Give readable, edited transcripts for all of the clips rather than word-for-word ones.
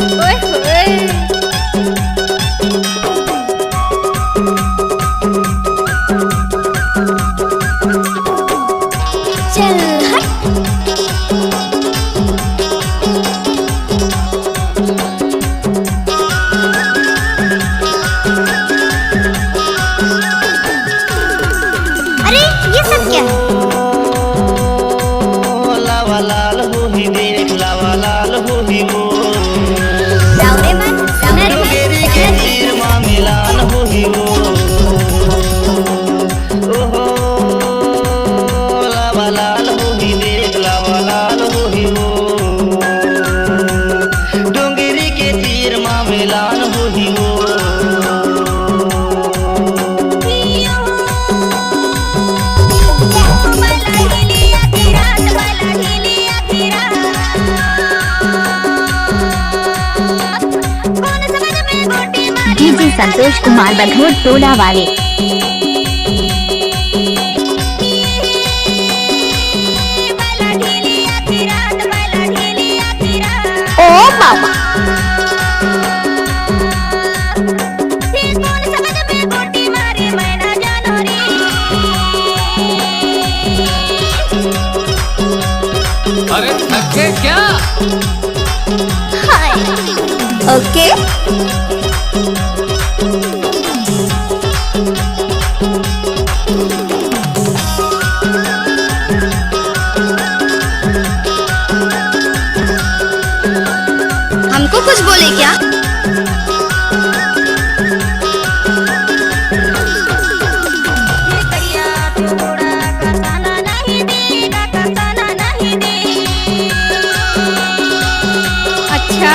ओए होए। चल अरे ये सब क्या है? लावा लाल हो ही देख, लावा लाल हो ही वो डोंगेरी के तीर माँ मिलान हो ही वो। ओहो लावा लाल हो ही देख, लावा लाल हो ही वो डोंगेरी के तीर माँ मिलान हो ही वो। डीजे संतोष कुमार बघोर टोला वाले। ओ बाबा अरे थके क्या? हाय ओके। हमको कुछ बोले क्या? अच्छा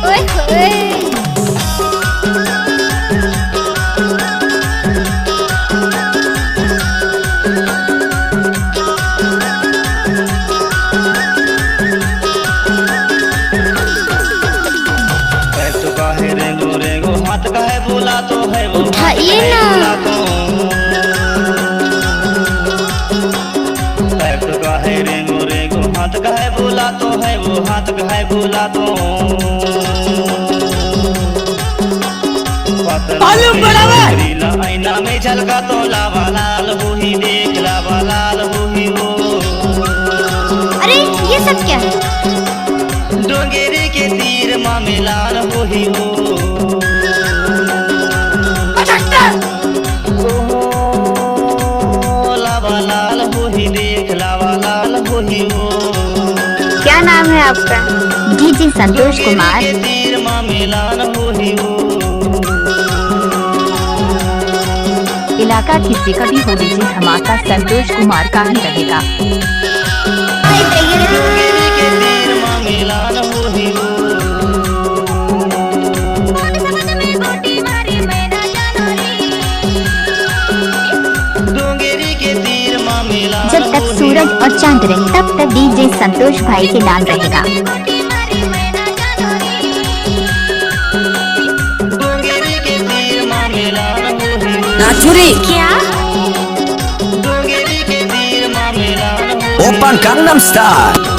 ओए होए। पैर तो काहे रेंगो रेंगो, हाथ काहे बोला तो है वो, उठाइए ना। पैर तो काहे रेंगो रेंगो, हाथ काहे बोला तो है वो, हाथ काहे बोला तो रीला आईना में झलका तो लावा लाल हो ही देख, लावा लाल हो ही वो। अरे ये सब क्या है? डोंगेरी के तीर माँ मिलान हो ही वो। ओहो लावा लाल हो ही देख, लावा लाल हो ही वो। क्या नाम है आपका? डीजे संतोष कुमार। डोंगेरी के तीर माँ मिलान हो ही वो। इलाका किसी का भी हो, डीजे धमाका संतोष कुमार का ही रहेगा। डोंगेरी के तीर माँ मिलान हो ही वो। डोंगेरी के तीर माँ मिलान जब तक सूरज और चांद रहे तब तक डीजे संतोष भाई के नाम रहेगा। डोंगेरी के तीर माँ मिलान हो ही वो। नाचुरी क्या? डोंगेरी के तीर माँ मिलान हो ही वो। Open gangnam style